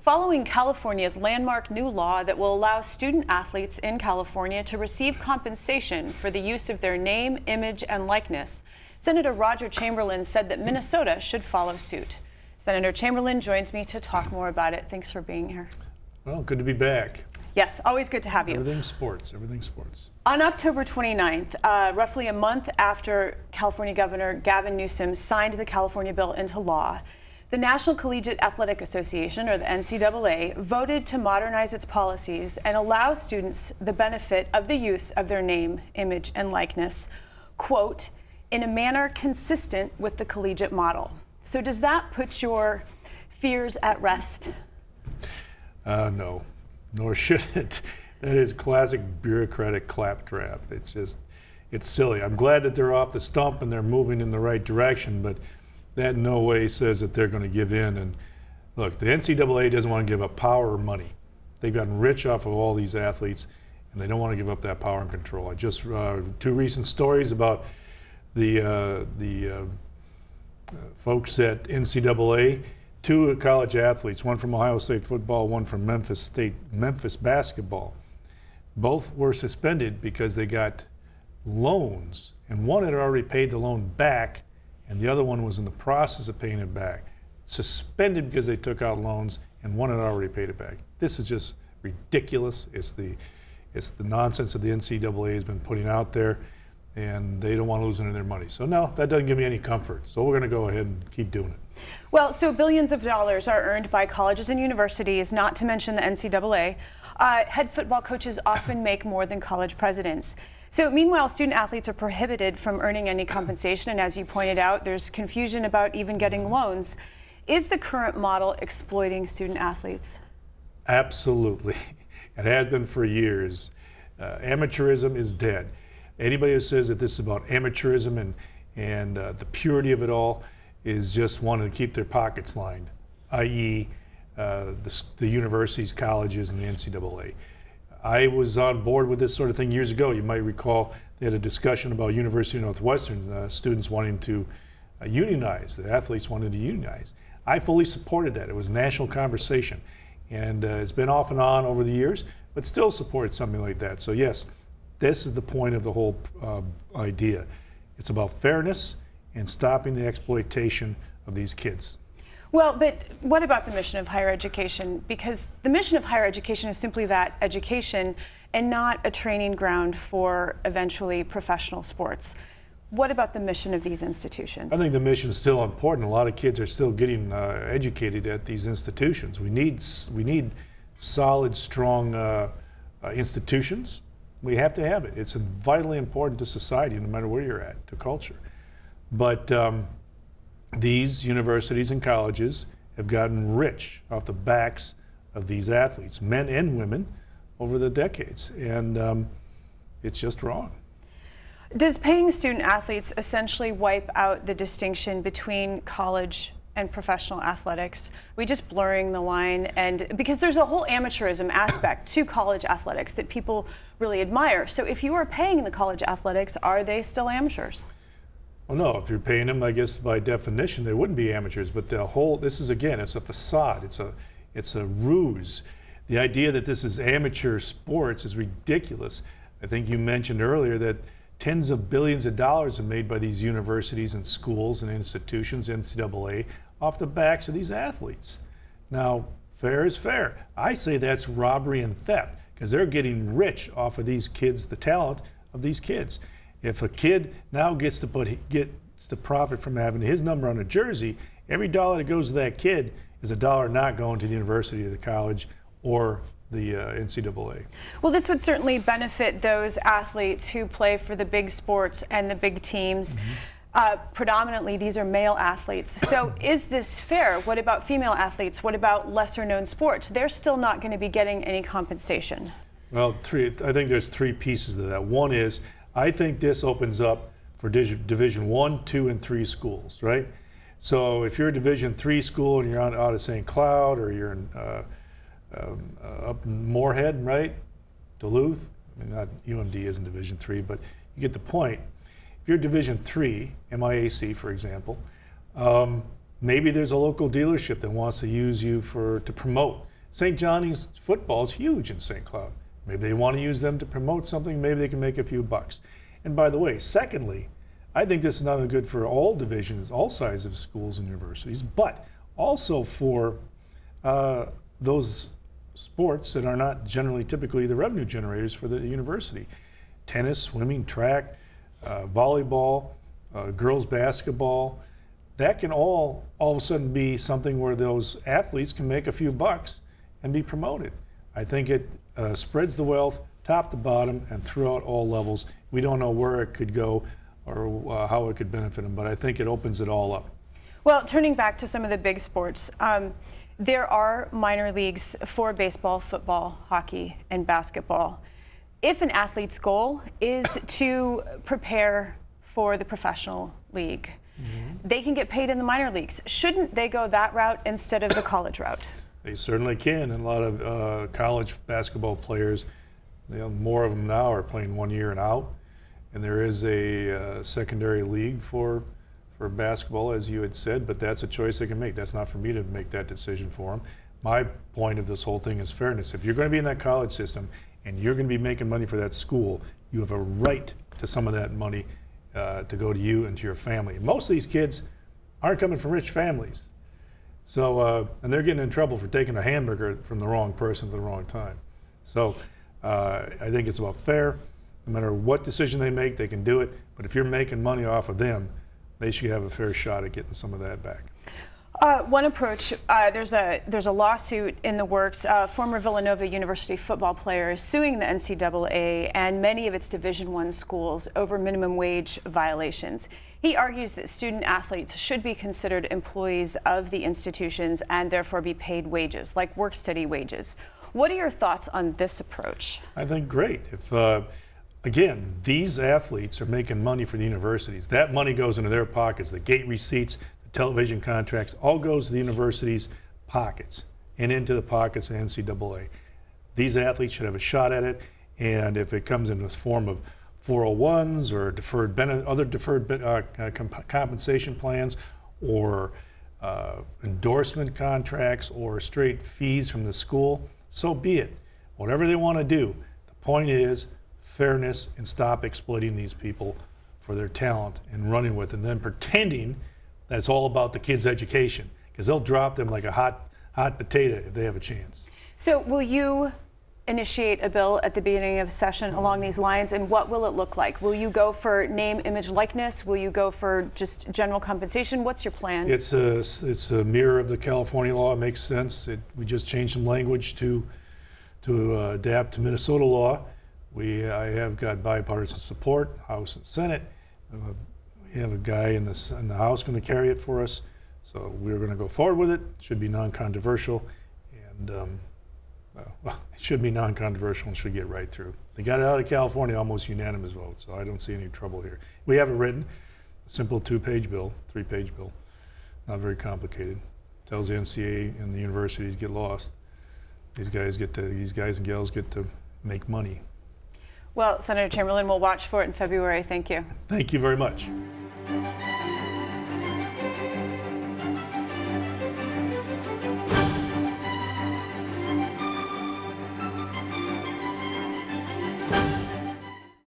Following California's landmark new law that will allow student athletes in California to receive compensation for the use of their name, image, and likeness, Senator Roger Chamberlain said that Minnesota should follow suit. Senator Chamberlain joins me to talk more about it. Thanks for being here. Well, good to be back. Yes, always good to have you. Everything's sports, everything's sports. On October 29th, roughly a month after California Governor Gavin Newsom signed the California bill into law, the National Collegiate Athletic Association, or the NCAA, voted to modernize its policies and allow students the benefit of the use of their name, image, and likeness, quote, in a manner consistent with the collegiate model. So does that put your fears at rest? No, nor should it. That is classic bureaucratic claptrap. It's silly. I'm glad that they're off the stump and they're moving in the right direction, but that in no way says that they're going to give in. And look, the NCAA doesn't want to give up power or money. They've gotten rich off of all these athletes, and they don't want to give up that power and control. I just two recent stories about the folks at NCAA. Two college athletes, one from Ohio State football, one from Memphis basketball. Both were suspended because they got loans, and one had already paid the loan back, and the other one was in the process of paying it back. Suspended because they took out loans, and one had already paid it back. This is just ridiculous. It's the nonsense that the NCAA has been putting out there, and they don't want to lose any of their money. So no, that doesn't give me any comfort. So we're going to go ahead and keep doing it. Well, so billions of dollars are earned by colleges and universities, not to mention the NCAA. Head football coaches often make more than college presidents. So meanwhile, student athletes are prohibited from earning any compensation, and as you pointed out, there's confusion about even getting loans. Is the current model exploiting student athletes? Absolutely. It has been for years. Amateurism is dead. Anybody who says that this is about amateurism and the purity of it all is just wanting to keep their pockets lined, i.e. the universities, colleges, and the NCAA. I was on board with this sort of thing years ago. You might recall they had a discussion about University of Northwestern students wanting to unionize, the athletes wanted to unionize. I fully supported that. It was a national conversation, and it's been off and on over the years, but still support something like that. So yes, this is the point of the whole idea. It's about fairness and stopping the exploitation of these kids. Well, but what about the mission of higher education? Because the mission of higher education is simply that, education, and not a training ground for eventually professional sports. What about the mission of these institutions? I think the mission is still important. A lot of kids are still getting educated at these institutions. We need solid, strong institutions. We have to have it. It's vitally important to society, no matter where you're at, to culture. But these universities and colleges have gotten rich off the backs of these athletes, men and women, over the decades, and it's just wrong. Does paying student athletes essentially wipe out the distinction between college and professional athletics? Are we just blurring the line? And because there's a whole amateurism aspect to college athletics that people really admire. So if you are paying the college athletics, are they still amateurs? Well, no, if you're paying them, I guess by definition, they wouldn't be amateurs, but this is, again, it's a facade, it's a ruse. The idea that this is amateur sports is ridiculous. I think you mentioned earlier that tens of billions of dollars are made by these universities and schools and institutions, NCAA, off the backs of these athletes. Now, fair is fair. I say that's robbery and theft, because they're getting rich off of these kids, the talent of these kids. If a kid now gets to profit from having his number on a jersey, every dollar that goes to that kid is a dollar not going to the university or the college or the NCAA. Well, this would certainly benefit those athletes who play for the big sports and the big teams. Predominantly, these are male athletes. So is this fair? What about female athletes? What about lesser known sports? They're still not going to be getting any compensation. Well, I think there's three pieces to that. One is, I think this opens up for Division I, II, and III schools, right? So if you're a Division III school and you're out of St. Cloud, or you're in, up in Moorhead, right? Duluth, I mean, not UMD isn't Division III, but you get the point. If you're Division III, MIAC, for example, maybe there's a local dealership that wants to use you to promote St. Johnny's football is huge in St. Cloud. Maybe they want to use them to promote something. Maybe they can make a few bucks. And by the way, secondly, I think this is not only good for all divisions, all sizes of schools and universities, but also for those sports that are not generally typically the revenue generators for the university. Tennis, swimming, track, volleyball, girls basketball. That can all of a sudden be something where those athletes can make a few bucks and be promoted. I think it spreads the wealth top to bottom and throughout all levels. We don't know where it could go or how it could benefit them, but I think it opens it all up. Well, turning back to some of the big sports, there are minor leagues for baseball, football, hockey, and basketball. If an athlete's goal is to prepare for the professional league, they can get paid in the minor leagues. Shouldn't they go that route instead of the college route? They certainly can, and a lot of college basketball players, more of them now are playing 1 year and out. And there is a secondary league for basketball, as you had said, but that's a choice they can make. That's not for me to make that decision for them. My point of this whole thing is fairness. If you're going to be in that college system and you're going to be making money for that school, you have a right to some of that money to go to you and to your family. Most of these kids aren't coming from rich families. So, and they're getting in trouble for taking a hamburger from the wrong person at the wrong time. So I think it's about fair. No matter what decision they make, they can do it. But if you're making money off of them, they should have a fair shot at getting some of that back. One approach, there's a lawsuit in the works. Former Villanova University football player is suing the NCAA and many of its Division I schools over minimum wage violations. He argues that student athletes should be considered employees of the institutions and therefore be paid wages, like work-study wages. What are your thoughts on this approach? I think great. If again, these athletes are making money for the universities. That money goes into their pockets. The gate receipts, the television contracts, all goes to the universities' pockets and into the pockets of the NCAA. These athletes should have a shot at it, and if it comes in the form of 401s or other deferred compensation plans or endorsement contracts or straight fees from the school, so be it. Whatever they want to do, the point is fairness and stop exploiting these people for their talent and running with it and then pretending that it's all about the kids' education, because they'll drop them like a hot potato if they have a chance. So will you initiate a bill at the beginning of session along these lines, and what will it look like? Will you go for name, image, likeness? Will you go for just general compensation? What's your plan? It's a mirror of the California law. It makes sense. We just changed some language to adapt to Minnesota law. I have got bipartisan support, House and Senate. We have a guy in the House going to carry it for us. So we're going to go forward with it. It should be non-controversial. And well, it should be non-controversial and should get right through. They got it out of California, almost unanimous vote, so I don't see any trouble here. We have it written, a simple 2-page bill, 3-page bill, not very complicated. Tells the NCAA and the universities get lost. These guys and gals get to make money. Well, Senator Chamberlain, we'll watch for it in February. Thank you. Thank you very much.